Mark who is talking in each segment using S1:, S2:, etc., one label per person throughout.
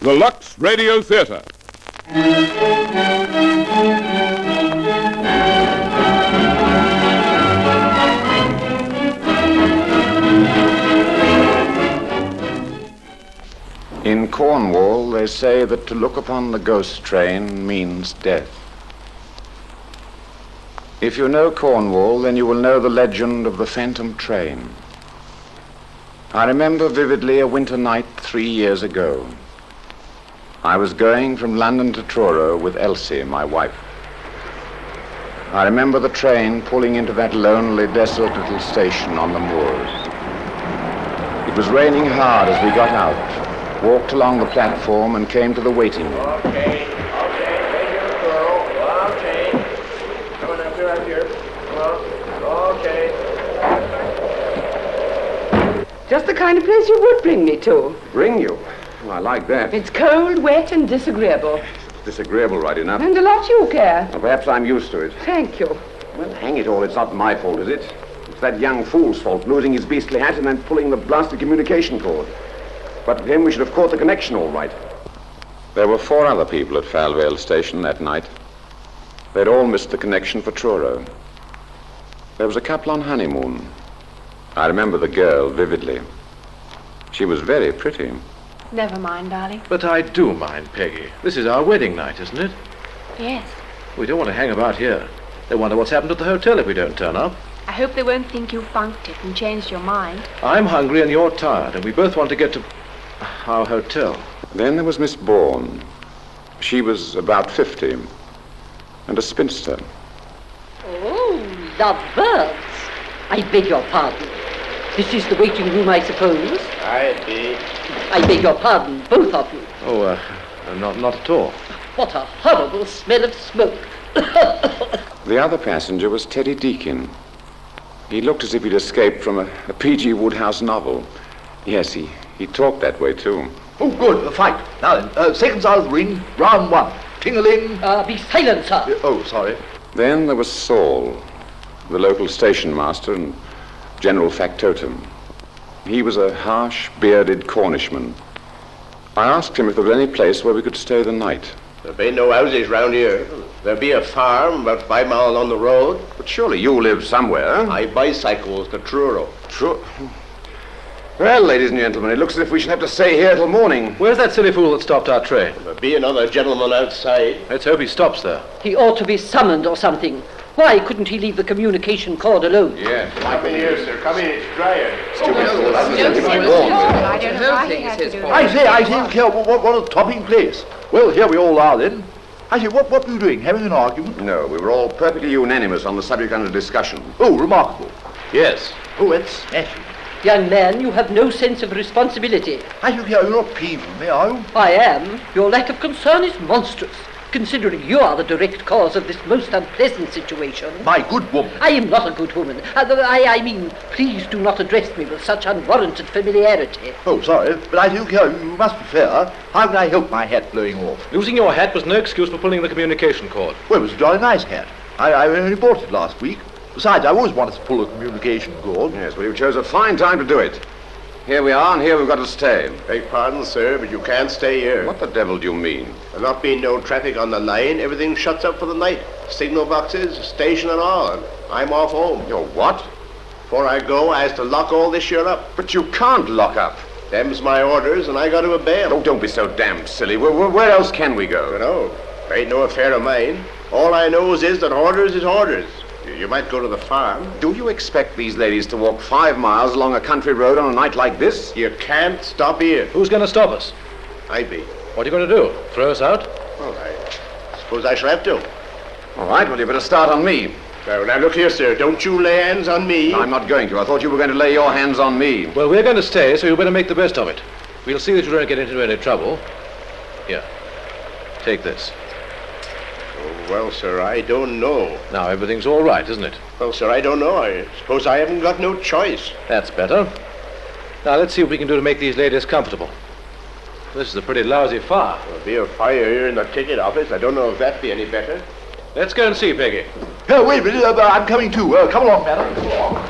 S1: The Lux Radio Theatre.
S2: In Cornwall, they say that to look upon the ghost train means death. If you know Cornwall, then you will know the legend of the phantom train. I remember vividly a winter night 3 years ago. I was going from London to Truro with Elsie, my wife. I remember the train pulling into that lonely, desolate little station on the moors. It was raining hard as we got out, walked along the platform and came to the waiting room.
S3: Okay, take your girl. Okay. Come on up here, Come on. Okay.
S4: Just the kind of place you would bring me to.
S2: Bring you? Well, I like that.
S4: It's cold, wet, and disagreeable.
S2: Disagreeable, right enough.
S4: And a lot you care.
S2: Well, perhaps I'm used to it.
S4: Thank you.
S2: Well, hang it all, it's not my fault, is it? It's that young fool's fault, losing his beastly hat and then pulling the blasted communication cord. But with him, we should have caught the connection all right. There were 4 other people at Falvale Station that night. They'd all missed the connection for Truro. There was a couple on honeymoon. I remember the girl vividly. She was very pretty.
S5: Never mind, darling.
S6: But I do mind, Peggy. This is our wedding night, isn't it?
S5: Yes.
S6: We don't want to hang about here. They wonder what's happened at the hotel if we don't turn up.
S5: I hope they won't think you funked it and changed your mind.
S6: I'm hungry and you're tired, and we both want to get to our hotel.
S2: Then there was Miss Bourne. She was about 50 and a spinster.
S7: Oh, lovebirds. I beg your pardon. This is the waiting room, I suppose? I beg your pardon, both of you.
S6: Oh, not at all.
S7: What a horrible smell of smoke.
S2: The other passenger was Teddy Deakin. He looked as if he'd escaped from a P.G. Wodehouse novel. Yes, he talked that way, too.
S8: Oh, good, a fight. Now then, seconds out of the ring, round 1. Ting-a-ling.
S7: Be silent, sir.
S8: Oh, sorry.
S2: Then there was Saul, the local station master and general factotum. He was a harsh, bearded Cornishman. I asked him if there was any place where we could stay the night.
S3: There be no houses round here. There be a farm about 5 miles on the road.
S2: But surely you live somewhere.
S3: I bicycles to Truro.
S2: Well, ladies and gentlemen, it looks as if we shall have to stay here till morning.
S6: Where's that silly fool that stopped our train?
S3: There be another gentleman outside.
S6: Let's hope he stops there.
S7: He ought to be summoned or something. Why couldn't he leave the communication cord alone?
S2: Yes.
S3: Come in here, sir. Come in. It's drier.
S5: I don't know why he had to do
S8: I
S5: that.
S8: say, what a topping place. Well, here we all are then. I say, what were you doing? Having an argument?
S2: No, we were all perfectly unanimous on the subject under discussion.
S8: Oh, remarkable.
S6: Yes.
S8: Oh, that's smashing.
S7: Young man, you have no sense of responsibility.
S8: I think you're not peeved with me, are you?
S7: I am. Your lack of concern is monstrous, considering you are the direct cause of this most unpleasant situation.
S8: My good woman.
S7: I am not a good woman. I mean, please do not address me with such unwarranted familiarity.
S8: Oh, sorry, but I think you must be fair. How can I help my hat blowing off?
S6: Losing your hat was no excuse for pulling the communication cord.
S8: Well, it was a jolly nice hat. I only bought it last week. Besides, I always wanted to pull a communication cord.
S2: Yes, well, you chose a fine time to do it. Here we are, and here we've got to stay.
S3: Beg pardon, sir, but you can't stay here.
S2: What the devil do you mean?
S3: There not being no traffic on the line, everything shuts up for the night. Signal boxes, station and all. And I'm off home.
S2: You're what?
S3: Before I go, I has to lock all this shit up.
S2: But you can't lock up.
S3: Them's my orders, and I got to obey 'em.
S2: Oh, don't be so damn silly. Where else can we go?
S3: You know, it ain't no affair of mine. All I knows is that orders is orders. You might go to the farm.
S2: Do you expect these ladies to walk 5 miles along a country road on a night like this?
S3: You can't stop here.
S6: Who's going to stop us?
S3: I be.
S6: What are you going to do? Throw us out?
S3: Well, I suppose I shall have to.
S2: All right, well, you better start on me.
S3: Now look here, sir. Don't you lay hands on me.
S2: I'm not going to. I thought you were going to lay your hands on me.
S6: Well, we're going to stay, so you better make the best of it. We'll see that you don't get into any trouble. Here. Take this.
S3: Oh, well, sir, I don't know.
S6: Now, everything's all right, isn't it?
S3: Well, sir, I don't know. I suppose I haven't got no choice.
S6: That's better. Now, let's see what we can do to make these ladies comfortable. This is a pretty lousy fire.
S3: There'll be a fire here in the ticket office. I don't know if that'd be any better.
S6: Let's go and see, Peggy.
S8: Oh, wait a minute. I'm coming too. Come along, madam. Come along.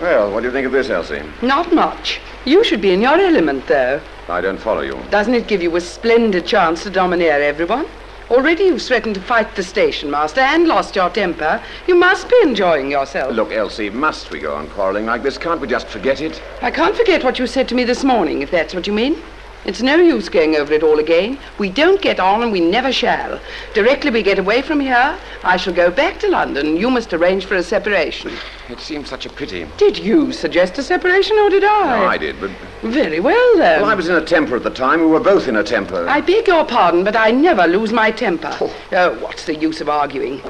S2: Well, what do you think of this, Elsie?
S4: Not much. You should be in your element, though.
S2: I don't follow you.
S4: Doesn't it give you a splendid chance to domineer everyone? Already you've threatened to fight the station master and lost your temper. You must be enjoying yourself.
S2: Look, Elsie, must we go on quarrelling like this? Can't we just forget it?
S4: I can't forget what you said to me this morning, if that's what you mean. It's no use going over it all again. We don't get on and we never shall. Directly we get away from here, I shall go back to London. You must arrange for a separation.
S2: It seems such a pity.
S4: Did you suggest a separation or did I?
S2: No, I did, but...
S4: Very well, then.
S2: Well, I was in a temper at the time. We were both in a temper.
S4: I beg your pardon, but I never lose my temper. Oh, what's the use of arguing?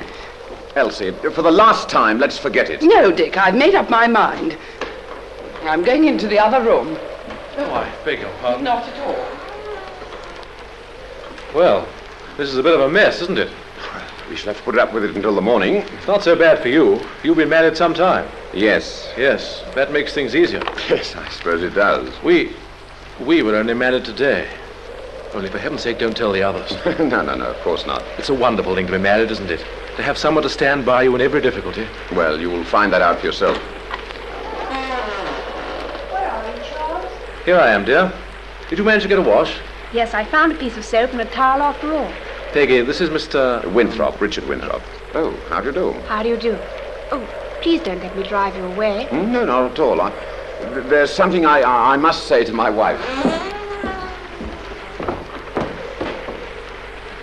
S2: Elsie, for the last time, let's forget it.
S4: No, Dick, I've made up my mind. I'm going into the other room.
S6: Oh, I beg your pardon.
S4: Not at all.
S6: Well, this is a bit of a mess, isn't it?
S2: We shall have to put up with it until the morning.
S6: It's not so bad for you. You've been married some time.
S2: Yes.
S6: Yes, that makes things easier.
S2: Yes, I suppose it does.
S6: We were only married today. Only for heaven's sake, don't tell the others.
S2: No, of course not.
S6: It's a wonderful thing to be married, isn't it? To have someone to stand by you in every difficulty.
S2: Well, you will find that out for yourself.
S6: Here I am, dear. Did you manage to get a wash?
S5: Yes, I found a piece of soap and a towel after all.
S6: Peggy, this is Mr...
S2: Winthrop, Richard Winthrop. Oh, how do you do?
S5: How do you do? Oh, please don't let me drive you away.
S2: No, not at all. There's something I must say to my wife.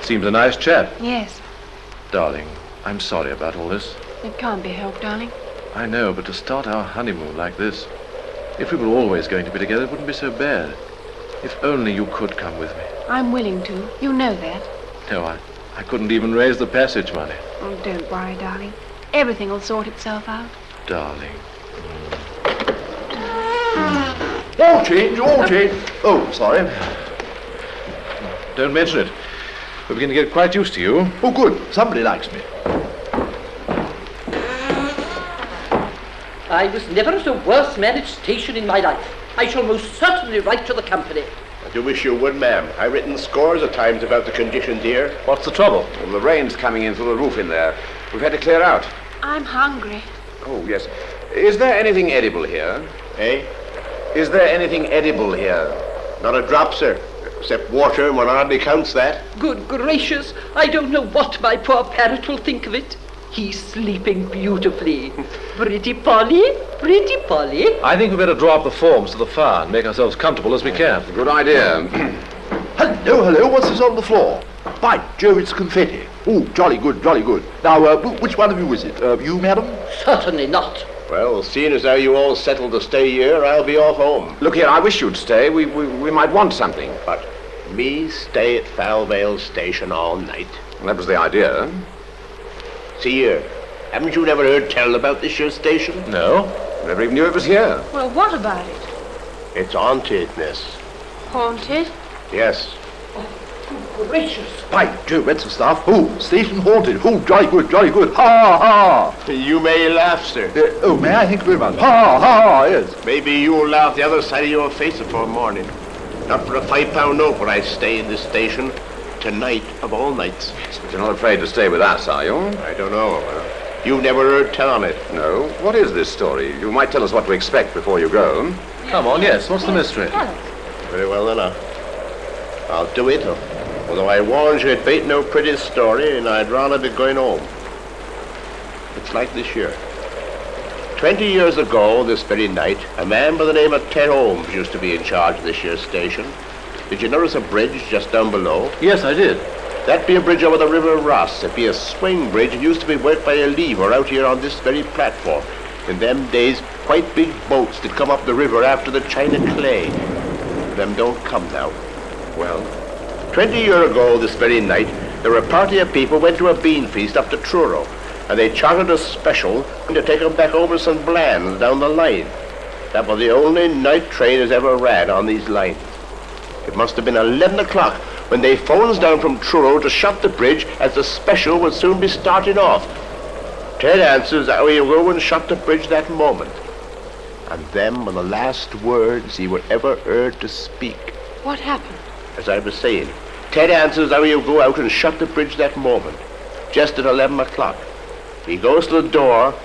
S6: Seems a nice chap.
S5: Yes.
S6: Darling, I'm sorry about all this.
S5: It can't be helped, darling.
S6: I know, but to start our honeymoon like this... If we were always going to be together, it wouldn't be so bad. If only you could come with me.
S5: I'm willing to. You know that.
S6: No, I couldn't even raise the passage money.
S5: Oh, don't worry, darling. Everything will sort itself out.
S6: Darling.
S8: All change, all change. Oh, sorry.
S6: Don't mention it. We're beginning to get quite used to you.
S8: Oh, good. Somebody likes me.
S7: I was never at a worse managed station in my life. I shall most certainly write to the company.
S3: I do wish you would, ma'am. I've written scores of times about the conditions here.
S6: What's the trouble?
S2: Well, the rain's coming in through the roof in there. We've had to clear out.
S5: I'm hungry.
S2: Oh, yes. Is there anything edible here?
S3: Eh?
S2: Is there anything edible here?
S3: Not a drop, sir. Except water, and one hardly counts that.
S7: Good gracious, I don't know what my poor parrot will think of it. He's sleeping beautifully. Pretty Polly, pretty Polly.
S6: I think we'd better draw up the forms to the fire and make ourselves comfortable as we can.
S2: Good idea.
S8: Hello, what's this on the floor? By Jove, it's confetti. Oh, jolly good, jolly good. Now, which one of you is it? You, madam?
S7: Certainly not.
S3: Well, seeing as how you all settled to stay here, I'll be off home.
S2: Look here, I wish you'd stay. We might want something.
S3: But me stay at Falvale Station all night?
S2: Well, that was the idea.
S3: See here, haven't you never heard tell about this here station?
S6: No?
S2: Never even knew it was here.
S5: Well, what about it?
S3: It's haunted, miss.
S5: Haunted?
S3: Yes.
S7: Gracious.
S8: By Jove, that's the stuff. Oh, station haunted. Oh, jolly good, jolly good. Ha, ha.
S3: You may laugh, sir.
S8: Oh, may I? Thank you very much. Ha, ha, yes.
S3: Maybe you'll laugh the other side of your face before morning. Not for a £5 note would I stay in this station tonight of all nights.
S2: But you're not afraid to stay with us, are you?
S3: I don't know. You've never heard tell on it.
S2: No. What is this story? You might tell us what to expect before you go.
S6: Come on, yes. What's the mystery?
S3: Very well then, I'll do it. Although I warned you it ain't no pretty story, and I'd rather be going home. It's like this year. 20 years ago, this very night, a man by the name of Ted Holmes used to be in charge of this year station. Did you notice a bridge just down below?
S6: Yes, I did.
S3: That be a bridge over the River Ross. It be a swing bridge. It used to be worked by a lever out here on this very platform. In them days, quite big boats did come up the river after the China clay. Them don't come now. Well, 20 years ago this very night, there were a party of people went to a bean feast up to Truro, and they chartered a special to take them back over St. Bland's down the line. That was the only night train has ever ran on these lines. It must have been 11 o'clock when they phones down from Truro to shut the bridge as the special would soon be starting off. Ted answers that he'll go and shut the bridge that moment. And them were the last words he would ever heard to speak.
S5: What happened?
S3: As I was saying, Ted answers how he'll go out and shut the bridge that moment, just at 11 o'clock. He goes to the door,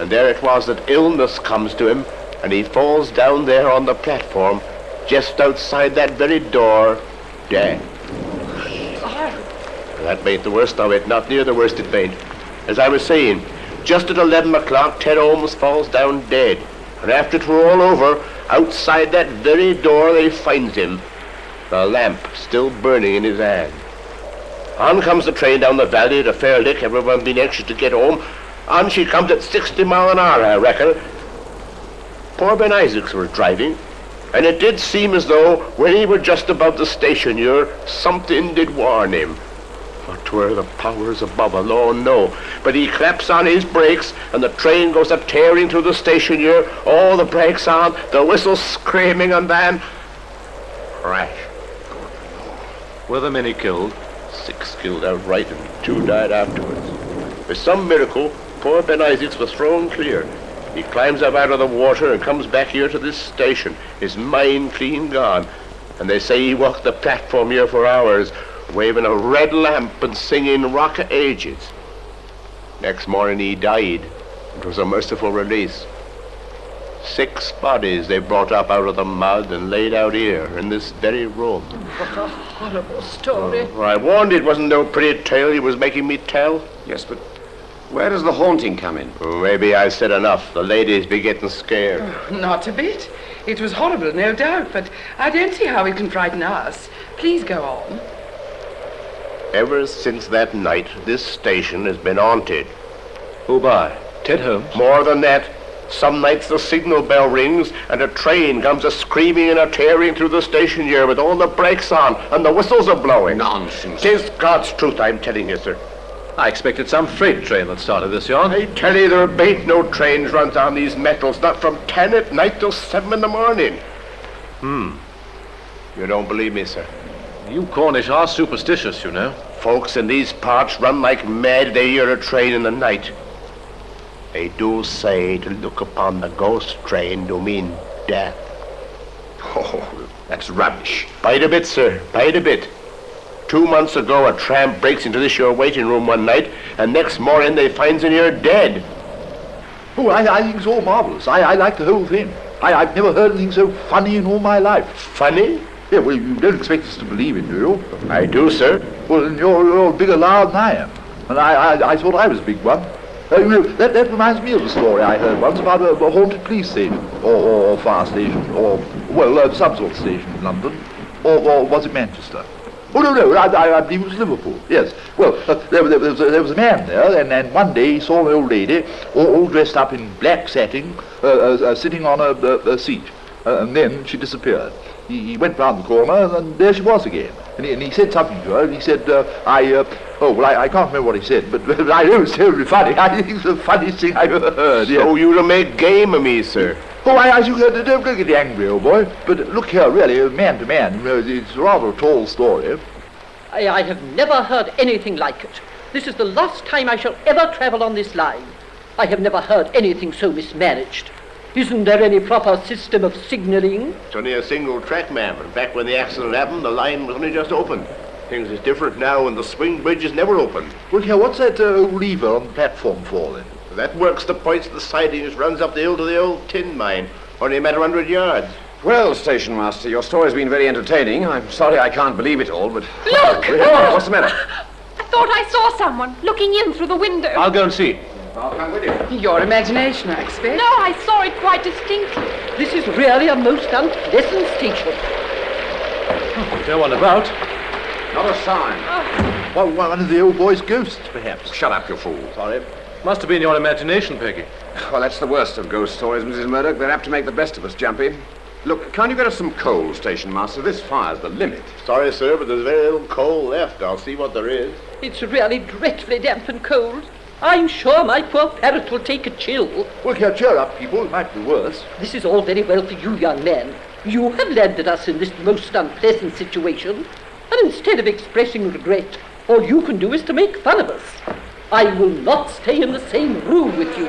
S3: and there it was that illness comes to him, and he falls down there on the platform, just outside that very door, dead. That ain't the worst of it, not near the worst it ain't. As I was saying, just at 11 o'clock, Ted Holmes falls down dead. And after it were all over, outside that very door they finds him, the lamp still burning in his hand. On comes the train down the valley at a fair lick, everyone being anxious to get home. On she comes at 60 mile an hour, I reckon. Poor Ben Isaacs was driving, and it did seem as though when he were just above the station here, something did warn him. But 'twere the powers above alone, no. But he claps on his brakes, and the train goes a tearing through the station here, all the brakes on, the whistle screaming, and then crash.
S6: Were there many killed?
S3: 6 killed outright, and 2 died afterwards. By some miracle, poor Ben Isaacs was thrown clear. He climbs up out of the water and comes back here to this station, his mind clean gone. And they say he walked the platform here for hours, waving a red lamp and singing Rock of Ages. Next morning he died. It was a merciful release. 6 bodies they brought up out of the mud and laid out here in this very room.
S4: What a horrible story.
S3: I warned you it wasn't no pretty tale he was making me tell.
S2: Yes, but where does the haunting come in?
S3: Maybe I said enough. The ladies be getting scared.
S4: Not a bit. It was horrible, no doubt, but I don't see how it can frighten us. Please go on.
S3: Ever since that night, this station has been haunted.
S6: Who by? Ted Holmes?
S3: More than that. Some nights the signal bell rings and a train comes a-screaming and a-tearing through the station here with all the brakes on and the whistles are blowing.
S2: Nonsense.
S3: 'Tis God's truth, I'm telling you, sir.
S6: I expected some freight train that started this yarn.
S3: I tell you, there ain't no trains runs on these metals, not from 10 at night till 7 in the morning. You don't believe me, sir?
S6: You Cornish are superstitious, you know.
S3: Folks in these parts run like mad they hear a train in the night. They do say to look upon the ghost train to mean death.
S2: Oh, that's rubbish.
S3: Bite a bit, sir, bite a bit. 2 months ago, a tramp breaks into this your waiting room one night, and next morning they finds in here dead.
S8: Oh, I think it's all marvellous. I like the whole thing. I've never heard anything so funny in all my life.
S3: Funny?
S8: Yeah, well, you don't expect us to believe it, do you?
S3: I do, sir.
S8: Well, then you're a bigger liar than I am. And I thought I was a big one. You know, that reminds me of a story I heard once about a haunted police station, or fire station, or, well, some sort of station in London, or was it Manchester? Oh, no, I believe it was Liverpool, yes. Well, there was a man there, and one day he saw an old lady, all dressed up in black satin, sitting on a seat, and then she disappeared. He went round the corner, and there she was again. And he said something to her, and he said, I can't remember what he said, but I know it's terribly funny. I think it's the funniest thing I've ever heard. Yeah.
S3: So you to make game of me, sir?
S8: Oh, don't get angry, old boy. But look here, really, man to man, it's rather a tall story.
S7: I have never heard anything like it. This is the last time I shall ever travel on this line. I have never heard anything so mismanaged. Isn't there any proper system of signalling?
S3: It's only a single track, ma'am. And back when the accident happened, the line was only just open. Things is different now, and the swing bridge is never open.
S8: Well, here, what's that lever on the platform for, then?
S3: That works the points of the sidings, runs up the hill to the old tin mine. Only a matter of 100 yards.
S2: Well, station master, your story's been very entertaining. I'm sorry I can't believe it all, but...
S5: Look!
S2: What's the matter?
S5: I thought I saw someone looking in through the window.
S6: I'll go and see.
S2: I'll come with you.
S4: Your imagination, I expect.
S5: No, I saw it quite distinctly.
S7: This is really a most unpleasant station.
S6: No one about.
S2: Not a sign.
S8: Well, one of the old boy's ghosts, perhaps.
S2: Shut up, you fool.
S6: Sorry. Must have been your imagination, Peggy.
S2: Well, that's the worst of ghost stories, Mrs. Murdoch. They're apt to make the best of us jumpy. Look, can't you get us some coal, station master? This fire's the limit.
S3: Sorry, sir, but there's very little coal left. I'll see what there is.
S7: It's really dreadfully damp and cold. I'm sure my poor parrot will take a chill.
S8: Well, here, cheer up, people. It might be worse.
S7: This is all very well for you, young man. You have landed us in this most unpleasant situation, and instead of expressing regret, all you can do is to make fun of us. I will not stay in the same room with you.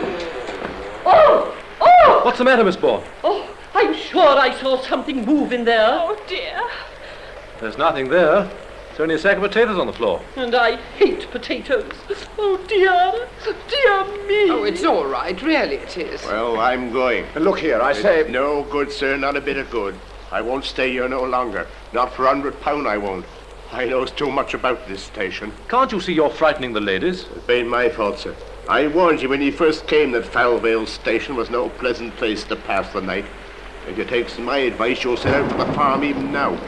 S7: Oh! Oh!
S6: What's the matter, Miss Bourne?
S7: Oh, I'm sure I saw something move in there.
S5: Oh, dear.
S6: There's nothing there. There's only a sack of potatoes on the floor.
S7: And I hate potatoes. Oh, dear. Dear me.
S4: Oh, it's all right. Really it is.
S3: Well, I'm going.
S2: Look here, I say...
S3: No good, sir, not a bit of good. I won't stay here no longer. Not for £100, I won't. I knows too much about this station.
S6: Can't you see you're frightening the ladies?
S3: It ain't my fault, sir. I warned you when you first came that Fowlvale Station was no pleasant place to pass the night. If you takes my advice, you'll set out for the farm even now.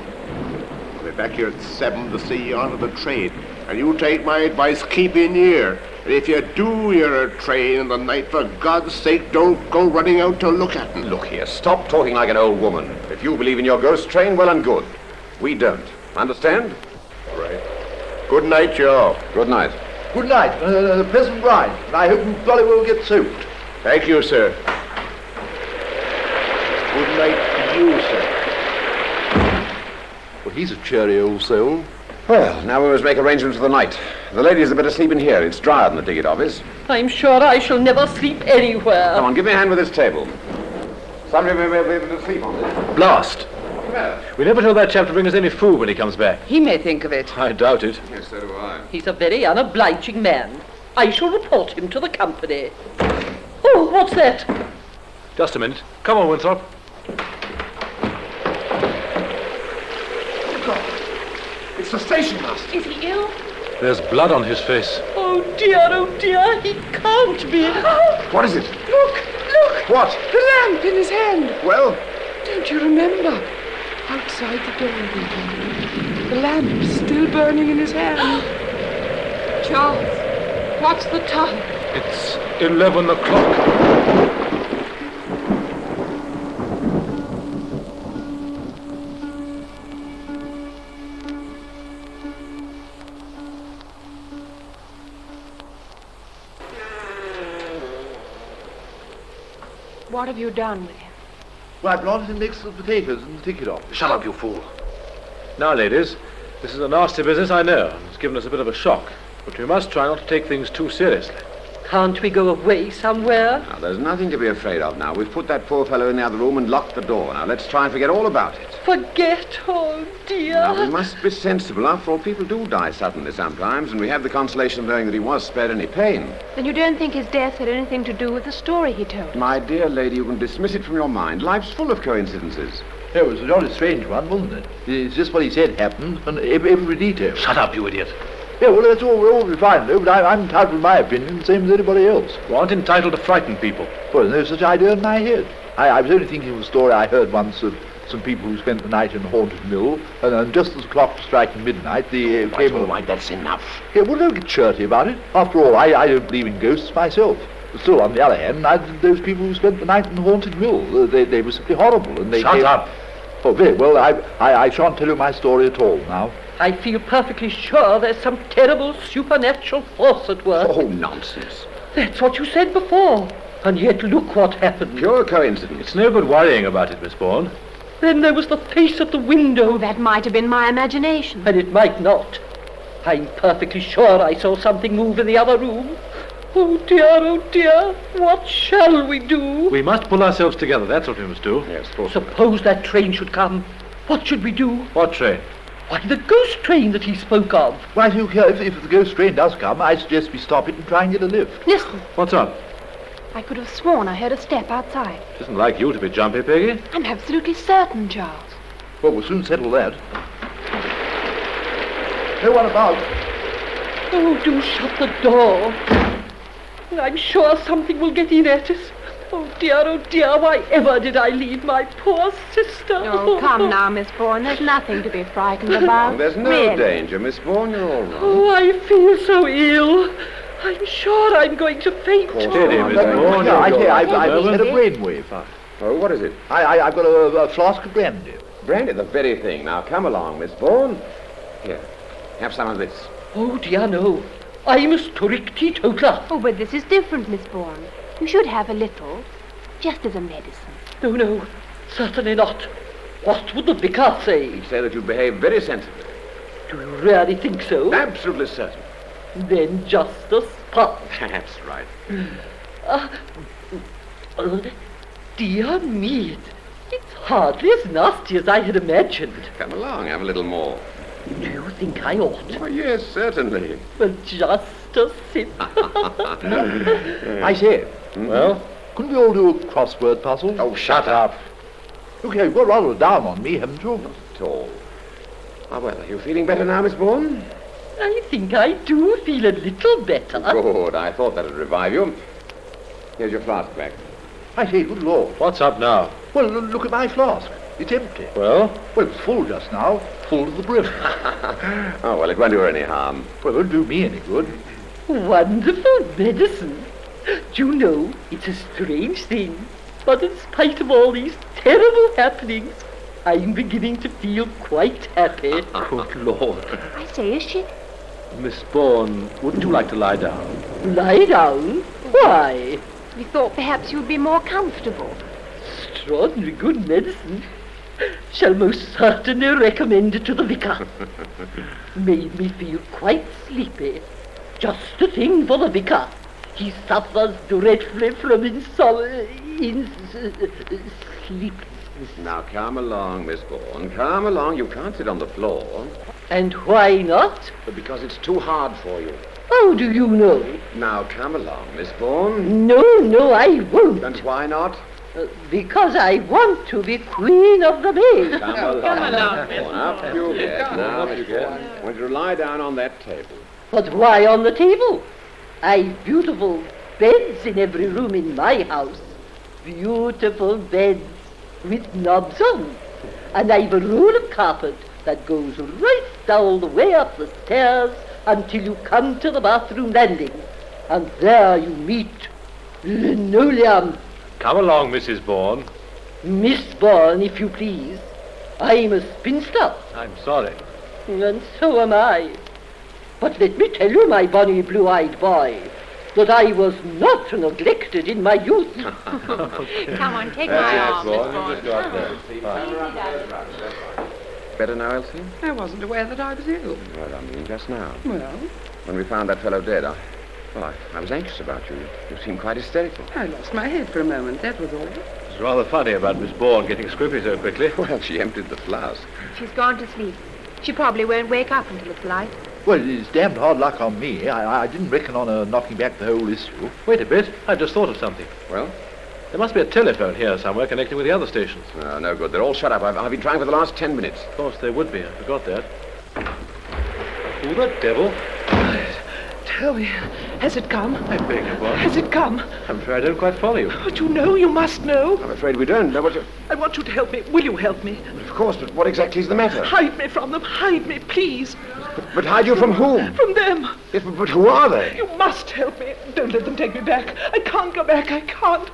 S3: I'll be back here at 7 to see you onto the train. And you take my advice, keep in here. And if you do hear a train in the night, for God's sake, don't go running out to look at it.
S2: Look here, stop talking like an old woman. If you believe in your ghost train, well and good. We don't. Understand?
S3: All right. Good night, you all.
S2: Good night.
S8: Good night, and a pleasant ride. And I hope you jolly well get soaked.
S3: Thank you, sir. Good night to you, sir.
S8: Well, he's a cheery old soul.
S2: Well, now we must make arrangements for the night. The ladies had better sleep in here. It's drier than the ticket office.
S7: I'm sure I shall never sleep anywhere.
S2: Come on, give me a hand with this table. Somebody may be able to sleep on this.
S6: Blast!
S2: What's the matter?
S6: We never told that chap to bring us any food when he comes back.
S4: He may think of it.
S6: I doubt it.
S2: Yes, so do I.
S7: He's a very unobliging man. I shall report him to the company. Oh, what's that?
S6: Just a minute. Come on, Winthrop.
S2: It's the station master.
S5: Is he ill?
S6: There's blood on his face.
S7: Oh, dear, he can't be.
S2: What is it?
S4: Look!
S2: What?
S4: The lamp in his hand.
S2: Well,
S4: Don't you remember? Outside the door. The lamp still burning in his hand. Charles, what's the time?
S6: It's 11 o'clock.
S5: What have you done with him?
S8: Well, I brought him mixed with potatoes in the ticket office.
S6: Shut up, you fool. Now, ladies, this is a nasty business, I know. It's given us a bit of a shock. But we must try not to take things too seriously.
S7: Can't we go away somewhere?
S2: now, there's nothing to be afraid of now. We've put that poor fellow in the other room and locked the door. Now, let's try and forget all about it.
S7: Forget? Oh, dear.
S2: Now, we must be sensible. After all, people do die suddenly sometimes, and we have the consolation of knowing that he was spared any pain.
S5: Then you don't think his death had anything to do with the story he told?
S2: My dear lady, you can dismiss it from your mind. Life's full of coincidences.
S8: It was a jolly strange one, wasn't it? It's just what he said happened, and every detail.
S6: Shut up, you idiot.
S8: Yeah, well, that's all we find, though, but I'm entitled to my opinion, the same as anybody else.
S6: You aren't entitled to frighten people.
S8: Well, there's no such idea in my head. I was only thinking of a story I heard once of some people who spent the night in a haunted mill, and just as the clock was striking midnight, the came...
S3: All right, that's enough.
S8: Yeah, well, don't get chirty about it. After all, I don't believe in ghosts myself. But still, on the other hand, those people who spent the night in the haunted mill, they were simply horrible, and they
S6: Shut
S8: came...
S6: up.
S8: Oh, very well, I shan't tell you my story at all now.
S7: I feel perfectly sure there's some terrible supernatural force at work.
S2: Oh, nonsense.
S7: That's what you said before. And yet look what happened.
S2: Pure coincidence.
S6: It's no good worrying about it, Miss Bourne.
S7: Then there was the face at the window.
S5: Oh, that might have been my imagination.
S7: And it might not. I'm perfectly sure I saw something move in the other room. Oh, dear. What shall we do?
S6: We must pull ourselves together. That's what we must do.
S2: Yes, of course.
S7: Suppose that train should come. What should we do?
S6: What train?
S7: Why, the ghost train that he spoke of.
S8: Why, if the ghost train does come, I suggest we stop it and try and get a lift.
S5: Listen,
S6: What's up?
S5: I could have sworn I heard a step outside.
S6: It isn't like you to be jumpy, Peggy.
S5: I'm absolutely certain, Charles.
S8: Well, we'll soon settle that. No one about.
S7: Oh, do shut the door. I'm sure something will get in at us. Oh, dear, why ever did I leave my poor sister?
S5: Oh, come now, Miss Bourne. There's nothing to be frightened about.
S2: Oh, there's no
S5: Really.
S2: danger, Miss Bourne. You're all right.
S7: Oh, I feel so ill. I'm sure I'm going to faint.
S6: Steady, Miss
S2: no,
S6: Bourne.
S8: No, I say,
S6: You're
S8: I've
S6: all right.
S8: had a brainwave.
S2: Oh, what is it?
S8: I've got a flask of brandy.
S2: Brandy, the very thing. Now, come along, Miss Bourne. Here, have some of this.
S7: Oh, dear, no. I'm a strict teetotaler.
S5: Oh, but this is different, Miss Bourne. You should have a little, just as a medicine.
S7: No, certainly not. What would the vicar say?
S2: He'd say that you behave very sensibly.
S7: Do you really think so?
S2: Absolutely certain.
S7: Then just a spot.
S2: That's right.
S7: Dear me, it's hardly as nasty as I had imagined.
S2: Come along, have a little more.
S7: Do you think I ought?
S3: Oh, yes, certainly.
S7: Well, just a sip.
S8: I say,
S6: Well?
S8: couldn't we all do a crossword puzzle?
S3: Oh, shut up.
S8: Look here, you've got rather down on me, haven't you?
S3: At all. Ah, well, are you feeling better now, Miss Bourne?
S7: I think I do feel a little better.
S3: Good. I thought that'd revive you. Here's your flask back.
S8: I say, good Lord.
S6: What's up now?
S8: Well, look at my flask. It's empty.
S6: Well?
S8: Well, it's full just now. Full to the brim.
S3: Oh, well, it won't do her any harm.
S8: Well, it won't do me any good.
S7: Wonderful medicine. Do you know, it's a strange thing, but in spite of all these terrible happenings, I'm beginning to feel quite happy.
S6: Good Lord.
S5: I say, is she?
S6: Miss Bourne, wouldn't you like to lie down?
S7: Lie down? Why?
S5: We thought perhaps you'd be more comfortable.
S7: Extraordinary good medicine. Shall most certainly recommend it to the vicar. Made me feel quite sleepy. Just the thing for the vicar. He suffers dreadfully from sleep.
S3: Now, come along, Miss Bourne. Come along. You can't sit on the floor.
S7: And why not?
S3: But because it's too hard for you.
S7: How do you know?
S3: Now, come along, Miss Bourne.
S7: No, I won't.
S3: And why not?
S7: Because I want to be queen of the May.
S3: Come along, Miss Bourne. Up you get. Now, Miss Bourne. I want you to lie down on that table.
S7: But why on the table? I've beautiful beds in every room in my house. Beautiful beds with knobs on. And I've a roll of carpet that goes right all the way up the stairs until you come to the bathroom landing. And there you meet linoleum.
S6: Come along, Mrs. Bourne.
S7: Miss Bourne, if you please. I'm a spinster.
S6: I'm sorry.
S7: And so am I. But let me tell you, my bonny blue-eyed boy, that I was not neglected in my youth.
S5: Come on, take my arm, Miss Bourne.
S3: Better now, Elsie?
S4: I wasn't aware that I was ill.
S3: Well, I mean, just now.
S4: Well,
S3: When we found that fellow dead, I was anxious about you. You seemed quite hysterical.
S4: I lost my head for a moment, that was all.
S6: It's rather funny about Miss Bourne getting scrippy so quickly.
S3: Well, she emptied the flask.
S5: She's gone to sleep. She probably won't wake up until it's light.
S8: Well, it's damned hard luck on me. I didn't reckon on her knocking back the whole issue.
S6: Wait a bit. I just thought of something.
S3: Well?
S6: There must be a telephone here somewhere connecting with the other stations.
S3: No good. They're all shut up. I've been trying for the last 10 minutes.
S6: Of course there would be. I forgot that. Who the devil?
S4: Tell me, has it come?
S6: I beg your pardon.
S4: Has it come?
S6: I'm afraid I don't quite follow you.
S4: But you must know.
S3: I'm afraid we don't know what you...
S4: I want you to help me. Will you help me?
S3: Of course, but what exactly is the matter?
S4: Hide me from them. Hide me, please.
S3: But hide you from whom?
S4: From them.
S3: Yes, but who are they?
S4: You must help me. Don't let them take me back. I can't go back. I can't.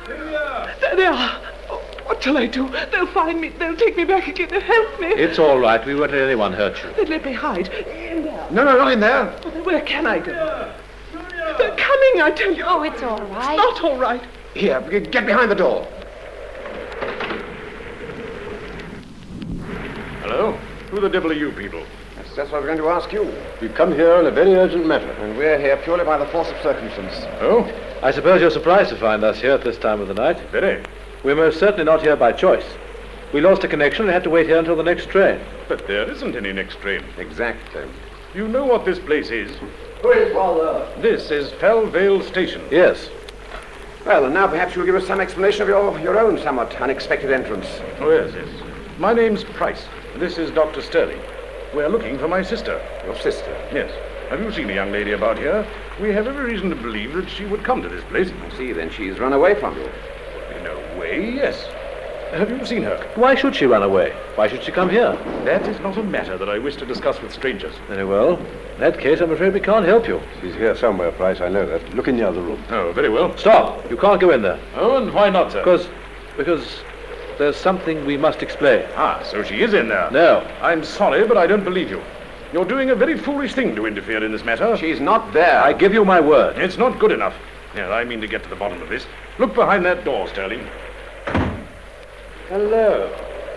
S4: There they are. Oh, what shall I do? They'll find me. They'll take me back again. They'll help me.
S6: It's all right. We won't let anyone hurt you.
S4: They'd let me hide. In there.
S3: No, not in there.
S4: Oh, then where can I go? They're coming, I tell you.
S5: Oh, it's all right.
S4: It's not all right.
S3: Here, get behind the door.
S1: Hello? Who the devil are you people?
S3: That's what I was going to ask you.
S1: We've come here on a very urgent matter.
S3: And we're here purely by the force of circumstance.
S1: Oh?
S6: I suppose you're surprised to find us here at this time of the night.
S1: Very.
S6: We're most certainly not here by choice. We lost a connection and had to wait here until the next train.
S1: But there isn't any next train.
S3: Exactly.
S1: You know what this place is?
S8: Who is Father?
S1: This is Fell Vale Station.
S6: Yes.
S3: Well, and now perhaps you'll give us some explanation of your own somewhat unexpected entrance.
S1: Oh, yes. My name's Price. This is Dr. Sterling. We're looking for my sister.
S3: Your sister?
S1: Yes. Have you seen a young lady about here? We have every reason to believe that she would come to this place.
S3: I see, then she's run away from you.
S1: In a way, yes. Have you seen her?
S6: Why should she run away? Why should she come here?
S1: That is not a matter that I wish to discuss with strangers.
S6: Very well. In that case, I'm afraid we can't help you.
S9: She's here somewhere, Price, I know that. Look in the other room.
S1: Oh, very well.
S6: Stop! You can't go in there.
S1: Oh, and why not, sir?
S6: Because there's something we must explain.
S1: Ah, so she is in there.
S6: No.
S1: I'm sorry, but I don't believe you. You're doing a very foolish thing to interfere in this matter.
S3: She's not there.
S6: I give you my word.
S1: It's not good enough. Yeah, I mean to get to the bottom of this. Look behind that door, Sterling.
S9: Hello.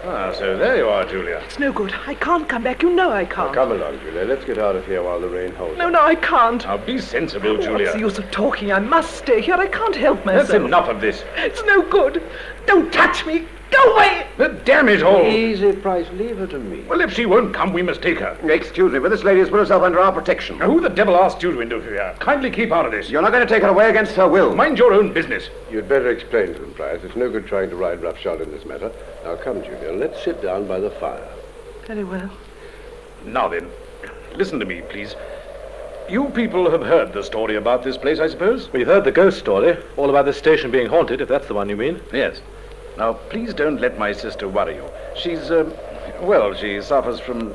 S1: Ah, so there you are, Julia.
S4: It's no good. I can't come back. You know I can't.
S9: Come along, Julia. Let's get out of here while the rain holds.
S4: No, I can't.
S1: Now be sensible, Julia.
S4: What's the use of talking? I must stay here. I can't help myself.
S1: That's enough of this.
S4: It's no good. Don't touch me. Go away.
S1: The damn it all!
S9: Easy, Price. Leave her to me.
S1: Well, if she won't come, we must take her.
S2: Excuse me, but this lady has put herself under our protection.
S1: Now, who the devil asked you to interfere? Kindly keep out of this.
S2: You're not going to take her away against her will.
S1: Mind your own business.
S9: You'd better explain to them, Price. It's no good trying to ride roughshod in this matter. Now, come, Julia. Let's sit down by the fire.
S4: Very well.
S1: Now then, listen to me, please. You people have heard the story about this place, I suppose?
S6: We've heard the ghost story, all about the station being haunted, if that's the one you mean.
S1: Yes. Now, please don't let my sister worry you. She's, she suffers from,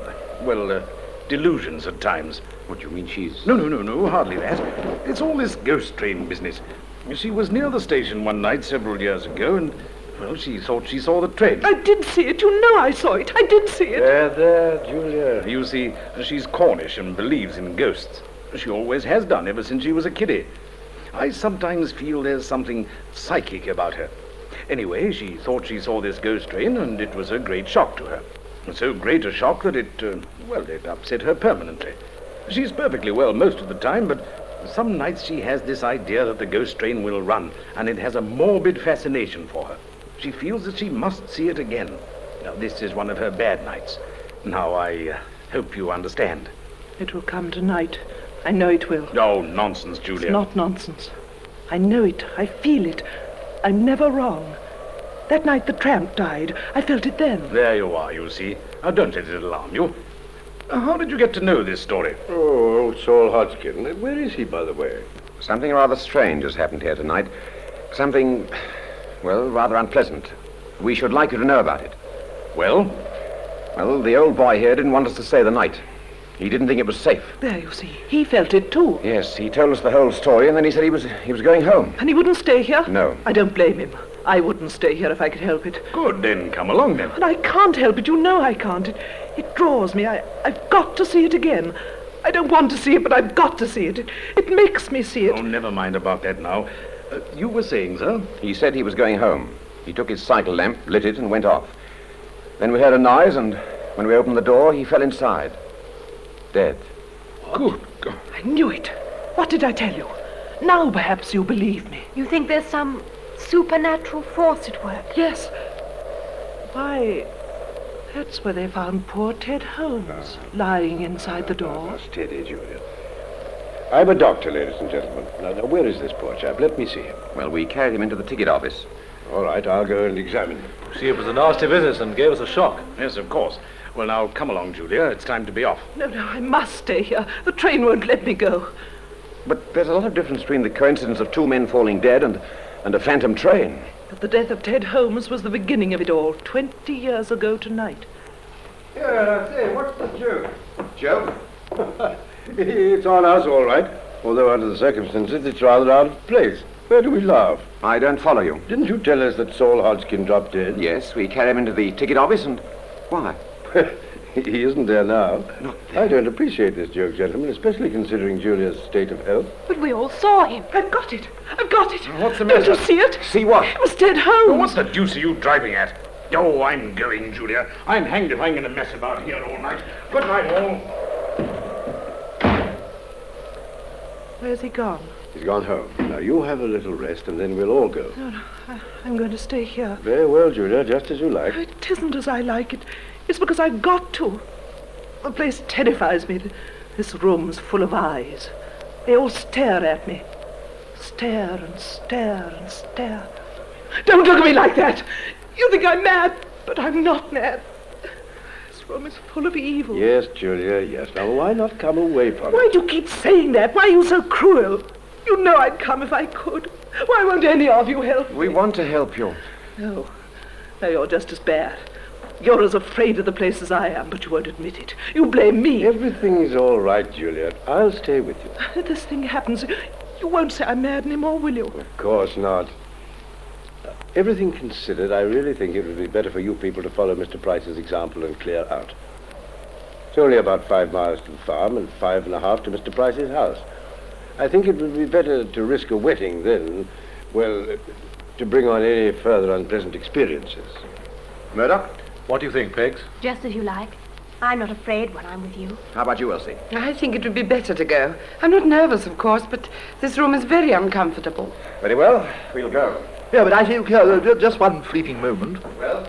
S1: delusions at times.
S2: What do you mean she's...
S1: No, hardly that. It's all this ghost train business. She was near the station one night several years ago, and, she thought she saw the train.
S7: I did see it. You know I saw it. I did see it.
S9: There, Julia.
S1: You see, she's Cornish and believes in ghosts. She always has done, ever since she was a kiddie. I sometimes feel there's something psychic about her. Anyway, she thought she saw this ghost train, and it was a great shock to her. So great a shock that it upset her permanently. She's perfectly well most of the time, but some nights she has this idea that the ghost train will run, and it has a morbid fascination for her. She feels that she must see it again. Now, this is one of her bad nights. Now, I hope you understand.
S7: It will come tonight. I know it will.
S1: Oh, nonsense, Julia.
S7: It's not nonsense. I know it. I feel it. I'm never wrong. That night the tramp died. I felt it then.
S1: There you are, you see. Now, don't let it alarm you. How did you get to know this story?
S9: Oh, old Saul Hodgkin. Where is he, by the way?
S2: Something rather strange has happened here tonight. Something, rather unpleasant. We should like you to know about it.
S1: Well?
S2: Well, the old boy here didn't want us to stay the night. He didn't think it was safe.
S7: There, you see. He felt it too.
S2: Yes, he told us the whole story, and then he said he was going home.
S7: And he wouldn't stay here?
S2: No.
S7: I don't blame him. I wouldn't stay here if I could help it.
S1: Good, then come along then.
S7: And I can't help it. You know I can't. It draws me. I've got to see it again. I don't want to see it, but I've got to see it. It makes me see it.
S1: Oh, never mind about that now. You were saying, sir?
S2: He said he was going home. He took his cycle lamp, lit it, and went off. Then we heard a noise, and when we opened the door, he fell inside. Dead.
S1: Good God.
S7: I knew it. What did I tell you? Now perhaps you believe me.
S5: You think there's some supernatural force at work?
S7: Yes. Why, that's where they found poor Ted Holmes, lying inside the door.
S9: Steady, Julia. I'm a doctor, ladies and gentlemen. Now, where is this poor chap? Let me see him.
S2: Well, we carried him into the ticket office.
S9: All right, I'll go and examine him.
S6: See, it was a nasty business and gave us a shock.
S1: Yes, of course. Well, now, come along, Julia. It's time to be off.
S7: No, I must stay here. The train won't let me go.
S2: But there's a lot of difference between the coincidence of two men falling dead and a phantom train.
S7: But the death of Ted Holmes was the beginning of it all, 20 years ago tonight.
S9: Yeah, say, what's the joke?
S2: Joke?
S9: It's on us, all right. Although under the circumstances, it's rather out of place. Where do we laugh?
S2: I don't follow you.
S9: Didn't you tell us that Saul Hodgkin dropped dead?
S2: Yes, we carried him into the ticket office and... Why?
S9: He isn't there now.
S2: Not there.
S9: I don't appreciate this joke, gentlemen, especially considering Julia's state of health.
S5: But we all saw him.
S7: I've got it. I've got it.
S1: What's the
S7: Don't
S1: matter?
S7: you see it?
S2: See what?
S7: It was Ted Holmes.
S1: Well, what the deuce are you driving at? Oh, I'm going, Julia. I'm hanged if I'm going to mess about here all night. Good night, all.
S7: Where's he gone?
S9: He's gone home. Now, you have a little rest, and then we'll all go.
S7: No, I'm going to stay here.
S9: Very well, Julia, just as you like.
S7: It isn't as I like it. It's because I've got to. The place terrifies me. This room's full of eyes. They all stare at me. Stare and stare and stare. Don't look at me like that! You think I'm mad, but I'm not mad. This room is full of evil.
S9: Yes, Julia, yes. Now, why not come away from
S7: Why
S9: it?
S7: do you keep saying that? Why are you so cruel? You know I'd come if I could. Why won't any of you help me?
S2: We want to help you.
S7: No, you're just as bad. You're as afraid of the place as I am, but you won't admit it. You blame me.
S9: Everything's all right, Juliet. I'll stay with you.
S7: If this thing happens, you won't say I'm mad anymore, will you?
S9: Of course not. Everything considered, I really think it would be better for you people to follow Mr. Price's example and clear out. It's only about 5 miles to the farm and 5.5 to Mr. Price's house. I think it would be better to risk a wetting than, to bring on any further unpleasant experiences.
S2: Murdoch,
S6: What do you think, Pegs?
S5: Just as you like. I'm not afraid when I'm with you.
S2: how about you, Elsie?
S4: I think it would be better to go. I'm not nervous, of course, but this room is very uncomfortable.
S2: Very well, we'll go.
S8: Yeah, but I think, just one fleeting moment.
S2: Well?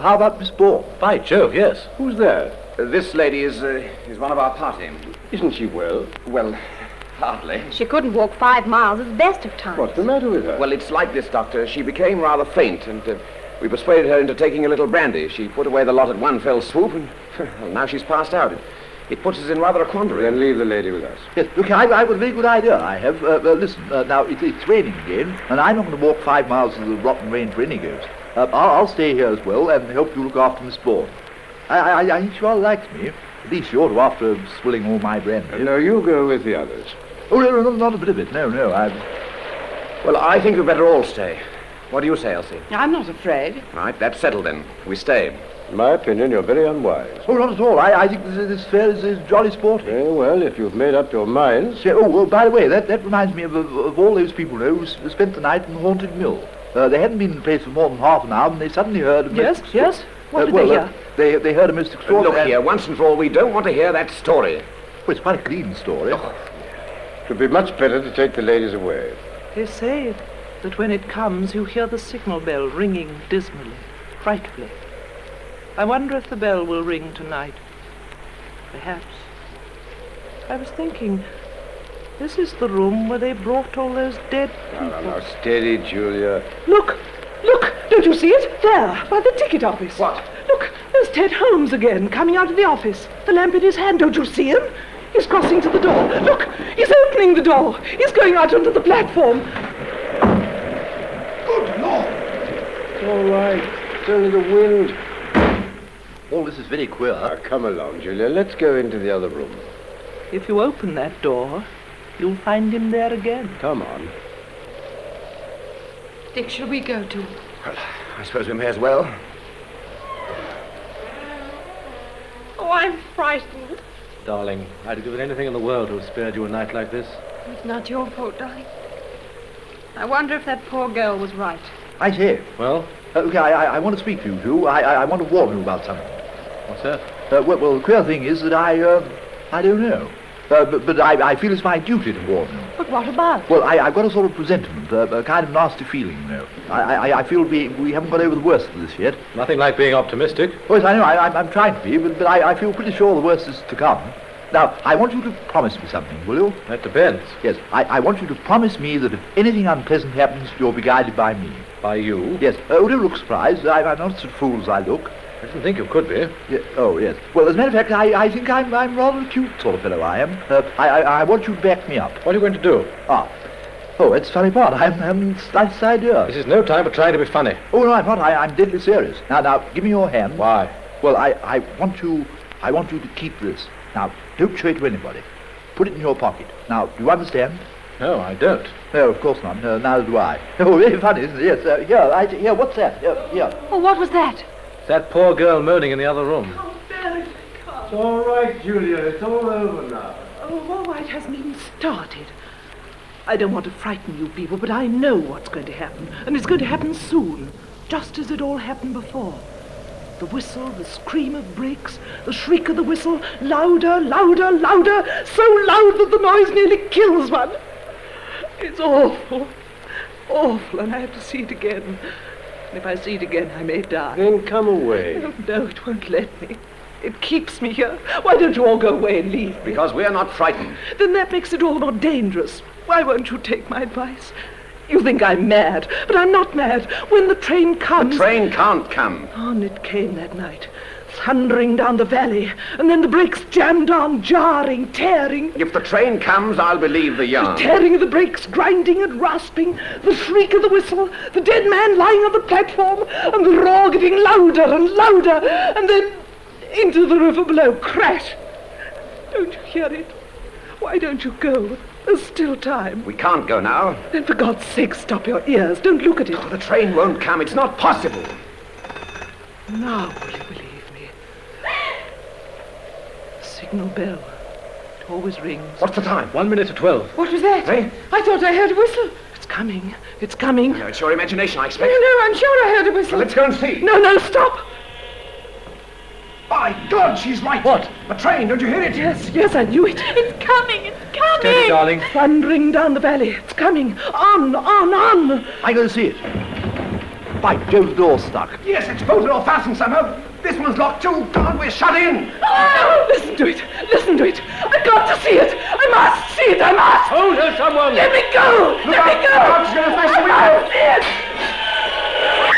S8: How about Miss Bourne?
S6: By Jove, yes.
S9: Who's there?
S2: This lady is one of our party.
S9: Isn't she well?
S2: Well, hardly.
S5: She couldn't walk 5 miles at the best of times.
S9: What's the matter with her?
S2: Well, it's like this, Doctor. She became rather faint, and we persuaded her into taking a little brandy. She put away the lot at one fell swoop, and well, now she's passed out. It puts us in rather a quandary.
S9: Then leave the lady with us.
S8: Yes, look, I have a very good idea. I have. Listen, now it's raining again, and I'm not going to walk 5 miles in the rotten rain for any ghost. I'll stay here as well and help you look after Miss Bourne. I think she rather likes me. At least she ought to after swilling all my brandy.
S9: No, you go with the others.
S8: Oh, no, not a bit of it. No,
S2: Well, I think we'd better all stay. What do you say, Elsie?
S4: I'm not afraid.
S2: Right, that's settled then. We stay.
S9: In my opinion, you're very unwise.
S8: Oh, not at all. I think this fair is jolly sporting.
S9: Very well, if you've made up your minds.
S8: By the way, that reminds me of all those people who spent the night in the haunted mill. They hadn't been in the place for more than half an hour, and they suddenly heard...
S7: Yes? What did they hear?
S8: They heard a most extraordinary...
S2: Look here, once and for all, we don't want to hear that story.
S8: Well, it's quite a clean story.
S9: It would be much better to take the ladies away.
S10: They say that when it comes, you hear the signal bell ringing dismally, frightfully. I wonder if the bell will ring tonight. Perhaps. I was thinking, this is the room where they brought all those dead people.
S9: Now, steady, Julia.
S10: Look! Don't you see it? There, by the ticket office.
S2: What?
S10: Look, there's Ted Holmes again, coming out of the office. The lamp in his hand, don't you see him? He's crossing to the door. Look, he's opening the door. He's going out onto the platform.
S8: Good Lord!
S9: It's all right. It's only the wind.
S8: All this is very queer.
S9: Now, come along, Julia. Let's go into the other room.
S10: If you open that door, you'll find him there again.
S9: Come on.
S4: Dick, shall we go too?
S2: Well, I suppose we may as well.
S5: Oh, I'm frightened.
S6: Darling, I'd have given anything in the world to have spared you a night like this.
S5: It's not your fault, darling. I wonder if that poor girl was right.
S8: I say.
S6: Well?
S8: Okay, I want to speak to you two. I want to warn you about something.
S6: What's that?
S8: Well, the queer thing is that I don't know. But I feel it's my duty to warn you.
S10: But what about?
S8: Well, I've got a sort of presentiment, a kind of nasty feeling, you know. I feel we haven't got over the worst of this yet.
S6: Nothing like being optimistic.
S8: Oh, yes, I know, I'm trying to be, but I feel pretty sure the worst is to come. Now, I want you to promise me something, will you?
S6: That depends.
S8: Yes, I want you to promise me that if anything unpleasant happens, you'll be guided by me.
S6: By you?
S8: Yes. Oh, don't look surprised. I'm not such a fool as I look.
S6: I didn't think you could be.
S8: Yeah, oh, yes. Well, as a matter of fact, I think I'm rather a cute sort of fellow, I am. I want you to back me up.
S6: What are you going to do?
S8: Oh, that's the funny part. I haven't the slightest idea.
S6: This is no time for trying to be funny.
S8: Oh, no, I'm not. I'm deadly serious. Now, give me your hand.
S6: Why?
S8: Well, I want you to keep this. Now, don't show it to anybody. Put it in your pocket. Now, do you understand?
S6: No, I don't.
S8: No, of course not. No, neither do I. Oh, very funny, isn't it? Yes. Here, what's that? Here.
S5: Oh, what was that?
S6: That poor girl moaning in the other room.
S10: Oh, there it comes.
S9: It's all right, Julia. It's all over now.
S10: Oh, why, it hasn't even started. I don't want to frighten you people, but I know what's going to happen. And it's going to happen soon, just as it all happened before. The whistle, the scream of brakes, the shriek of the whistle, louder, louder, louder, so loud that the noise nearly kills one. It's awful, awful, and I have to see it again. And if I see it again, I may die.
S9: Then come away.
S10: Oh, no, it won't let me. It keeps me here. Why don't you all go away and leave me?
S2: Because we are not frightened.
S10: Then that makes it all more dangerous. Why won't you take my advice? You think I'm mad, but I'm not mad. When the train comes...
S2: The train can't come.
S10: On it came that night, thundering down the valley, and then the brakes jammed on, jarring, tearing.
S2: If the train comes, I'll believe the yarn.
S10: The tearing of the brakes, grinding and rasping, the shriek of the whistle, the dead man lying on the platform, and the roar getting louder and louder, and then into the river below, crash. Don't you hear it? Why don't you go? There's still time.
S2: We can't go now.
S10: Then for God's sake, stop your ears. Don't look at it.
S2: Oh, the train won't come. It's not possible.
S10: Now will you believe me? Signal bell. It always rings.
S2: What's the time?
S6: 1 minute to 12.
S4: What was that?
S2: Eh?
S4: I thought I heard a whistle.
S10: It's coming. It's coming.
S2: No, it's your imagination, I expect.
S4: No, I'm sure I heard a whistle.
S2: Well, let's go and see.
S10: No, stop.
S2: By God, she's right.
S6: What?
S2: The train, don't you hear it?
S10: Yes, I knew it.
S5: It's coming.
S6: Steady, darling.
S10: Thundering down the valley. It's coming. On.
S8: I'm going to see it. By Jove, the door's stuck.
S9: Yes, it's bolted or fastened somehow. This one's locked too. God, we're shut in.
S10: Oh, listen to it. Listen to it. I've got to see it. I must see it. I must.
S9: Hold her, someone.
S10: Let me go.
S9: Look
S10: Let
S9: out.
S10: me go.
S9: Look out, she's going to smash the window.
S10: I must see it.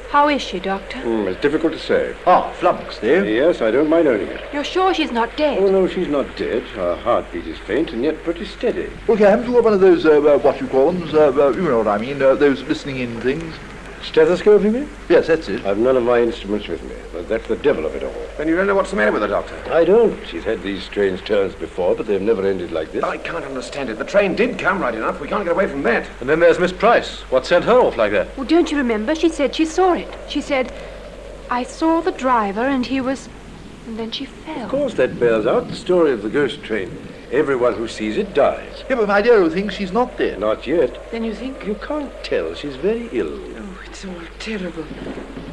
S5: How is she, Doctor?
S9: It's difficult to say.
S8: Ah, flummoxed, eh?
S9: Yes, I don't mind owning it.
S5: You're sure she's not dead?
S9: Oh, no, she's not dead. Her heartbeat is faint and yet pretty steady.
S8: Well, haven't you got one of those, what you call them, you know what I mean, those listening-in things?
S9: Stethoscope, you mean?
S8: Yes, that's it.
S9: I've none of my instruments with me, but that's the devil of it all.
S11: Then you don't know what's the matter with her, Doctor?
S9: I don't. She's had these strange turns before, but they've never ended like this.
S11: I can't understand it. The train did come right enough. We can't get away from that.
S6: And then there's Miss Price. What sent her off like that?
S5: Well, don't you remember? She said she saw it. She said, I saw the driver and he was... And then she fell.
S9: Of course, that bears out the story of the ghost train. Everyone who sees it dies.
S8: Yeah, but my dear old thing, she's not dead.
S9: Not yet.
S4: Then you think?
S9: You can't tell. She's very ill.
S4: Oh, it's all terrible.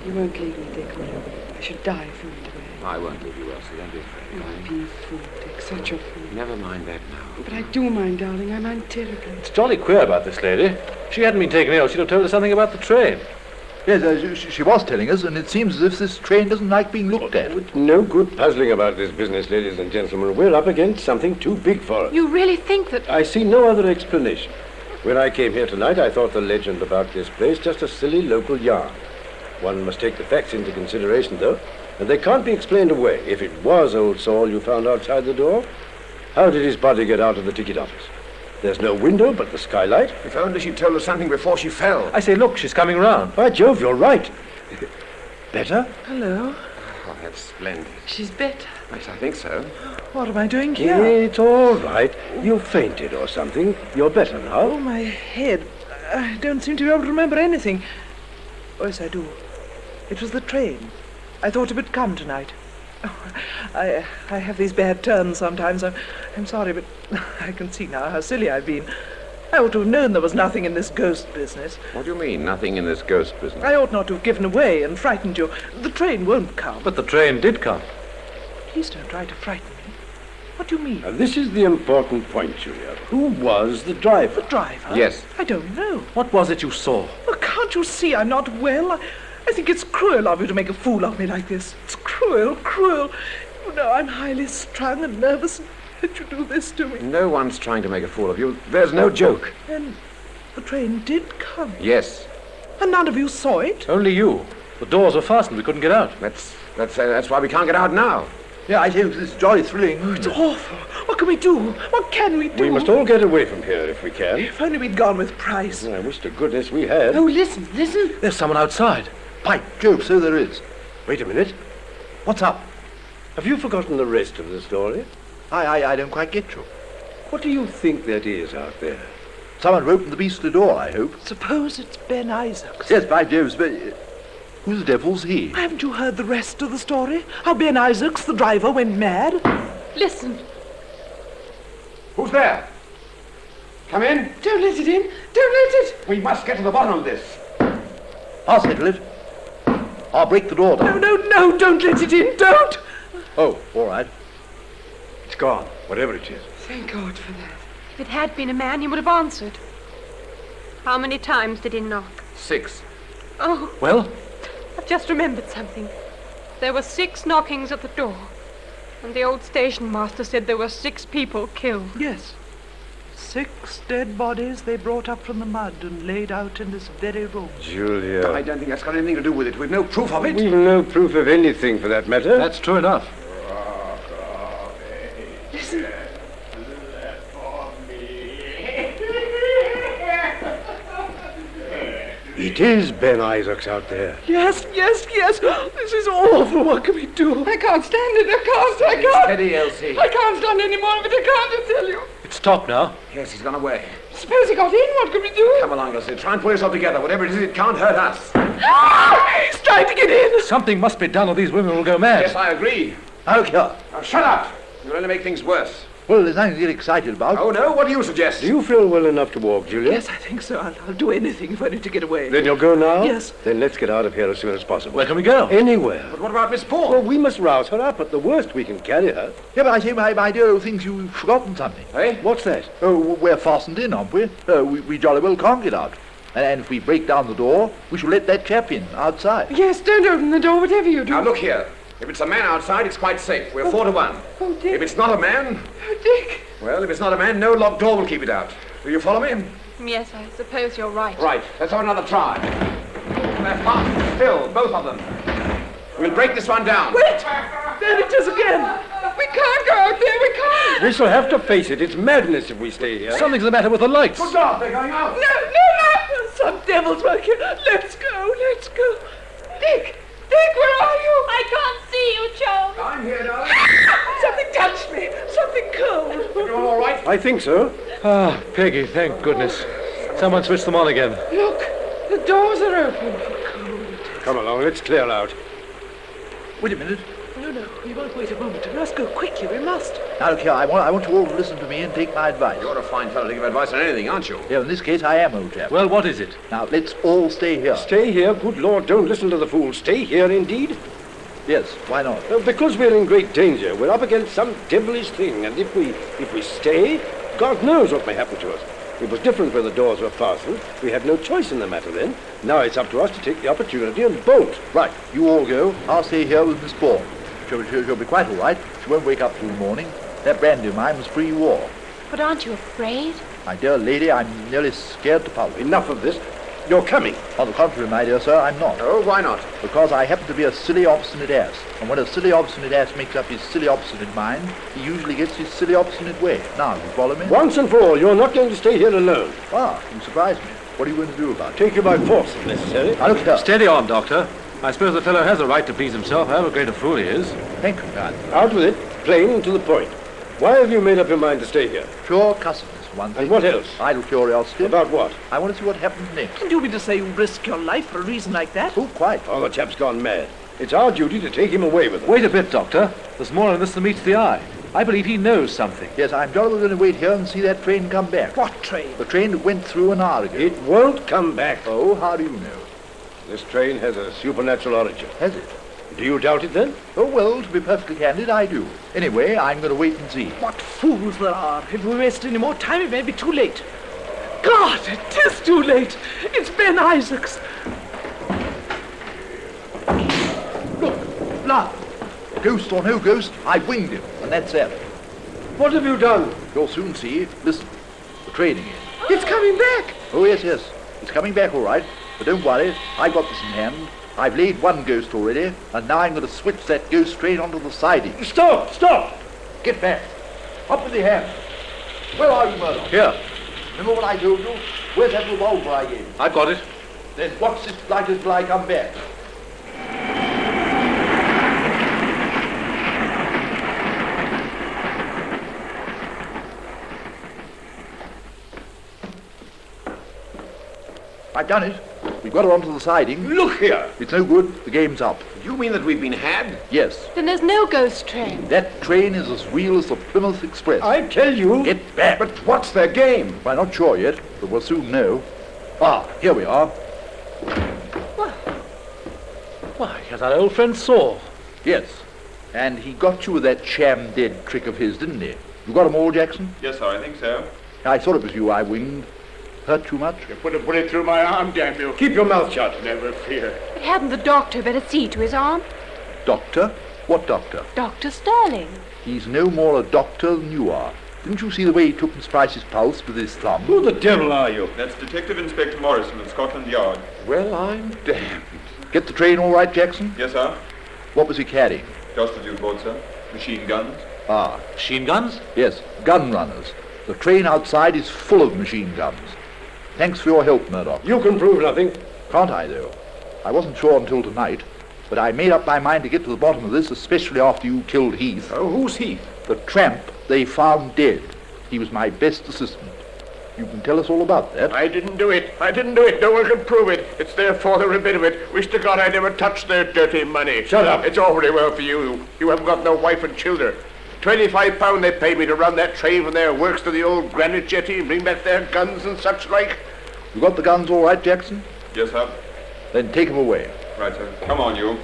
S4: You won't leave me, Dick, will you? I should die if you went away.
S11: I won't leave you, Elsie. Don't be afraid.
S4: Oh, be a fool, Dick. Such a fool.
S11: Never mind that now.
S4: But I do mind, darling. I mind terribly.
S6: It's jolly queer about this lady. If she hadn't been taken ill, she'd have told us something about the train.
S8: Yes, she was telling us, and it seems as if this train doesn't like being looked at.
S9: It's no good puzzling about this business, ladies and gentlemen. We're up against something too big for us.
S5: You really think that...
S9: I see no other explanation. When I came here tonight, I thought the legend about this place just a silly local yarn. One must take the facts into consideration, though, and they can't be explained away. If it was Old Saul you found outside the door, how did his body get out of the ticket office? There's no window but the skylight.
S11: If only she'd told us something before she fell.
S6: I say, look, she's coming round.
S9: By Jove, you're right. Better?
S4: Hello.
S11: Oh, that's splendid.
S4: She's better.
S11: Yes, I think so.
S10: What am I doing here?
S9: It's all right. You fainted or something. You're better
S10: Oh,
S9: now.
S10: my head. I don't seem to be able to remember anything. Oh, yes, I do. It was the train. I thought it would come tonight. Oh, I have these bad turns sometimes. I'm sorry, but I can see now how silly I've been. I ought to have known there was nothing in this ghost business.
S11: What do you mean, nothing in this ghost business?
S10: I ought not to have given away and frightened you. The train won't come.
S6: But the train did come.
S10: Please don't try to frighten me. What do you mean?
S9: Now, this is the important point, Julia. Who was the driver?
S10: The driver?
S11: Yes.
S10: I don't know.
S6: What was it you saw?
S10: Well, can't you see I'm not well? I think it's cruel of you to make a fool of me like this. It's cruel, cruel. You know, I'm highly strung and nervous, and yet you do this to me.
S11: No one's trying to make a fool of you. There's no joke.
S10: And the train did come.
S11: Yes.
S10: And none of you saw it?
S6: Only you. The doors were fastened. We couldn't get out.
S11: That's why we can't get out now.
S8: Yeah, I think this is jolly thrilling.
S10: Oh, it's awful. What can we do? What can we do?
S9: We must all get away from here if we can.
S10: If only we'd gone with Price.
S9: I wish to goodness we had.
S4: Oh, listen, listen.
S6: There's someone outside.
S8: By Jove, so there is.
S9: Wait a minute.
S8: What's up?
S9: Have you forgotten the rest of the story?
S8: I don't quite get you.
S9: What do you think that is out there?
S8: Someone who opened the beastly door, I hope.
S10: Suppose it's Ben Isaacs.
S8: Yes, by Jove, but who the devil's he?
S10: Haven't you heard the rest of the story? How Ben Isaacs, the driver, went mad?
S5: Listen.
S11: Who's there? Come in.
S4: Don't let it in. Don't let it.
S11: We must get to the bottom of this.
S8: I'll settle it. I'll break the door down.
S10: No, don't let it in, don't!
S8: Oh, all right.
S9: It's gone, whatever it is.
S4: Thank God for that.
S5: If it had been a man, he would have answered. How many times did he knock?
S11: 6.
S5: Oh,
S6: Well,
S5: I've just remembered something. There were 6 knockings at the door. And the old station master said there were 6 people killed.
S10: Yes. 6 dead bodies they brought up from the mud and laid out in this very room.
S9: Julia.
S11: I don't think that's got anything to do with it. We've no proof of it.
S9: We've no proof of anything for that matter.
S6: that's true enough.
S4: Listen.
S9: It is Ben Isaacs out there.
S10: Yes. This is awful. What can we do?
S4: I can't stand it. I can't.
S11: Steady, Elsie.
S4: I can't stand any more of it. I can't, I tell you.
S6: It's stopped now.
S11: Yes, he's gone away.
S4: Suppose he got in. What can we do?
S11: Come along, Elsie. Try and pull yourself together. Whatever it is, it can't hurt us.
S10: He's trying to get in.
S6: Something must be done or these women will go mad.
S11: Yes, I agree.
S8: Look here.
S11: Now, shut up. You'll only make things worse.
S8: Well, there's nothing to get excited about.
S11: Oh, no? What do you suggest?
S9: Do you feel well enough to walk, Julia?
S10: Yes, I think so. I'll do anything if only to get away.
S9: Then you'll go now?
S10: Yes.
S9: Then let's get out of here as soon as possible.
S6: Where can we go?
S9: Anywhere.
S11: But what about Miss Paul?
S9: Well, we must rouse her up. At the worst, we can carry her.
S8: Yeah, but I say, my dear old things, you've forgotten something.
S11: Eh?
S9: What's that?
S8: Oh, we're fastened in, aren't we? We jolly well can't get out. And if we break down the door, we shall let that chap in, outside.
S4: Yes, don't open the door, whatever you do.
S11: Now, look here. If it's a man outside, it's quite safe. We're 4 to 1.
S4: Oh, Dick.
S11: If it's not a man,
S4: Oh, Dick.
S11: well, if it's not a man, no locked door will keep it out. Do you follow me?
S5: Yes, I suppose you're right.
S11: Right. Let's have another try. They're fast still, both of them. We'll break this one down.
S10: Wait! There it is again.
S4: We can't go out there. We can't.
S9: We shall have to face it. It's madness if we stay here.
S6: Something's the matter with the lights.
S11: Good job. They're going out.
S10: No. Some devil's work here. Let's go.
S4: Dick, where are you?
S5: I can't see you, Joe.
S11: I'm here, darling.
S10: Something touched me. Something cold.
S11: You're all right?
S9: I think so.
S6: Ah, Peggy, thank goodness. Someone switched them on again.
S4: Look, the doors are open.
S9: Come along, let's clear out.
S8: Wait a minute.
S10: No, we won't wait a moment. We must go quickly. We must.
S8: Now, look here, I want you all to listen to me and take my advice.
S11: You're a fine fellow to give advice on anything, aren't you?
S8: Yeah, in this case, I am, old chap.
S6: Well, what is it?
S8: Now, let's all stay here.
S9: Stay here? Good Lord, don't listen to the fool. Stay here, indeed?
S8: Yes, why not?
S9: Because we're in great danger. We're up against some devilish thing, and if we stay, God knows what may happen to us. It was different when the doors were fastened. We had no choice in the matter then. Now it's up to us to take the opportunity and bolt.
S8: Right, you all go. I'll stay here with Miss Paul. She'll be quite all right. She won't wake up till the morning. That brandy of mine was pre-war.
S5: But aren't you afraid?
S8: My dear lady, I'm nearly scared to pulp.
S9: Enough of this. You're coming.
S8: On the contrary, my dear sir, I'm not.
S11: Oh, why not?
S8: Because I happen to be a silly, obstinate ass. And when a silly, obstinate ass makes up his silly, obstinate mind, he usually gets his silly, obstinate way. Now, you follow me?
S9: Once and for all, you're not going to stay here alone.
S8: Ah, you surprise me. What are you going to do about it?
S9: Take you by force if necessary.
S8: Now, look here.
S6: Steady on, Doctor. I suppose the fellow has a right to please himself, however great a fool he is.
S8: Thank you, God.
S9: Out with it, plain and to the point. Why have you made up your mind to stay here?
S8: Pure cussedness, for one thing.
S9: And what else?
S8: Idle curiosity.
S9: About what?
S8: I want to see what happens next.
S10: Do you mean to say you risk your life for a reason like that?
S8: Oh, quite.
S9: Oh, the chap's gone mad. It's our duty to take him away with us.
S6: Wait a bit, Doctor. There's more in this than meets the eye. I believe he knows something.
S8: Yes, I'm jolly well going to wait here and see that train come back.
S10: What train?
S8: The train that went through an hour ago.
S9: It won't come back.
S8: Oh, how do you know?
S9: This train has a supernatural origin.
S8: Has it?
S9: Do you doubt it then?
S8: Oh, well, to be perfectly candid, I do. Anyway, I'm going to wait and see.
S10: What fools there are. If we waste any more time, it may be too late. God, it is too late. It's Ben Isaacs. Look, love.
S8: Ghost or no ghost, I winged him, and that's that.
S9: What have you done?
S8: You'll soon see. Listen, the train again.
S4: It's coming back.
S8: Oh, yes. It's coming back all right. But don't worry, I've got this in hand. I've laid one ghost already, and now I'm going to switch that ghost train onto the siding.
S9: Stop!
S8: Get back. Up with your hand. Where are you, Murdoch?
S6: Here.
S8: Remember what I told you? Where's that revolver I gave you?
S6: I've got it.
S8: Then watch this light until I come back. I've done it. We've got her onto the siding.
S11: Look here.
S8: It's no good. The game's up.
S11: You mean that we've been had?
S8: Yes.
S5: Then there's no ghost train.
S8: That train is as real as the Plymouth Express.
S9: I tell you.
S8: Get back.
S11: But what's their game?
S8: Well, I'm not sure yet, but we'll soon know. Ah, here we are.
S6: Why, you're that old friend Saul.
S8: Yes. And he got you with that sham dead trick of his, didn't he? You got 'em all, Jackson?
S12: Yes, sir, I think so.
S8: I thought it was you I winged. Hurt too much?
S12: You put a bullet through my arm, damn you.
S9: Keep your mouth shut.
S12: Never fear.
S5: But hadn't the doctor better see to his arm?
S8: Doctor? What doctor?
S5: Dr. Sterling.
S8: He's no more a doctor than you are. Didn't you see the way he took Miss Price's pulse with his thumb?
S9: Who the devil are you?
S12: That's Detective Inspector Morrison of Scotland Yard.
S9: Well, I'm damned.
S8: Get the train all right, Jackson?
S12: Yes, sir.
S8: What was he carrying?
S12: Just as you thought, sir. Machine guns.
S8: Ah,
S6: Machine guns?
S8: yes, gun runners. The train outside is full of machine guns. Thanks for your help, Murdoch.
S9: You can prove nothing.
S8: Can't I, though? I wasn't sure until tonight, but I made up my mind to get to the bottom of this, especially after you killed Heath.
S11: Oh, who's Heath?
S8: The tramp they found dead. He was my best assistant. You can tell us all about that.
S3: I didn't do it. No one can prove it. It's their fault every bit of it. Wish to God I never touched their dirty money.
S11: Shut up.
S3: It's all very well for you. You haven't got no wife and children. £25 they paid me to run that train from their works to the old granite jetty and bring back their guns and such like.
S8: You got the guns all right, Jackson?
S12: Yes, sir.
S8: Then take them away.
S12: Right, sir. Come on, you.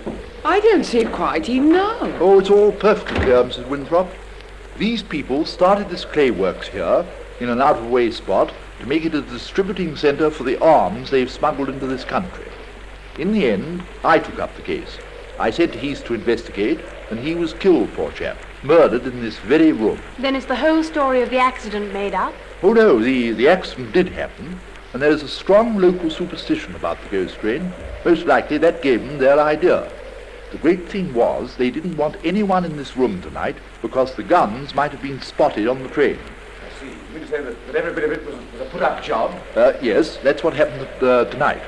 S4: I don't see it quite even now.
S8: Oh, it's all perfectly clear, Mrs. Winthrop. These people started this clay works here in an out-of-way spot to make it a distributing centre for the arms they've smuggled into this country. In the end, I took up the case. I sent Heath to investigate, and he was killed, poor chap, murdered in this very room.
S5: Then is the whole story of the accident made up?
S8: Oh, no, the accident did happen, and there's a strong local superstition about the ghost train. Most likely that gave them their idea. The great thing was they didn't want anyone in this room tonight because the guns might have been spotted on the train.
S11: I see. You mean to say that every bit of it was a put-up job?
S8: Yes, that's what happened tonight.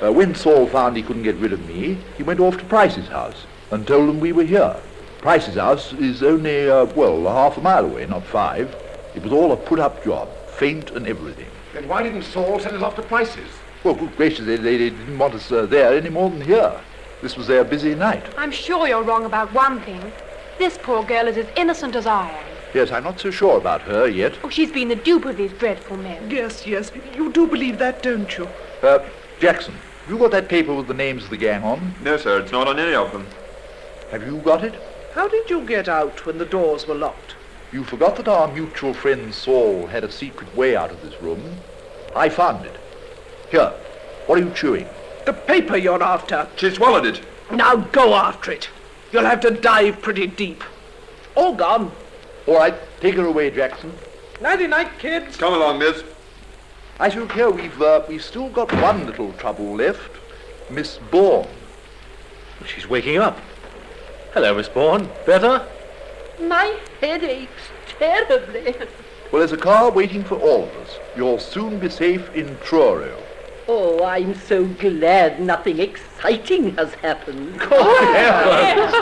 S8: When Saul found he couldn't get rid of me, he went off to Price's house and told them we were here. Price's house is only, half a mile away, not 5. It was all a put-up job, feint and everything.
S11: Then why didn't Saul send us off to Price's?
S8: Well, good gracious, they didn't want us there any more than here. This was their busy night.
S5: I'm sure you're wrong about one thing. This poor girl is as innocent as I am.
S8: Yes, I'm not so sure about her yet.
S5: Oh, she's been the dupe of these dreadful men.
S10: Yes, you do believe that, don't you?
S8: Jackson, have you got that paper with the names of the gang on?
S12: No, sir, it's not on any of them.
S8: Have you got it?
S10: How did you get out when the doors were locked?
S8: You forgot that our mutual friend Saul had a secret way out of this room. I found it. Here, what are you chewing?
S10: The paper you're after.
S12: She swallowed it.
S10: Now go after it. You'll have to dive pretty deep. All gone.
S8: All right, take her away, Jackson.
S10: Nighty-night, kids.
S12: Come along, miss.
S8: I should hear we've still got one little trouble left. Miss Bourne.
S9: She's waking up. Hello, Miss Bourne. Better?
S7: My head aches terribly.
S8: Well, there's a car waiting for all of us. You'll soon be safe in Truro.
S7: Oh, I'm so glad nothing exciting has happened.
S8: Good heavens!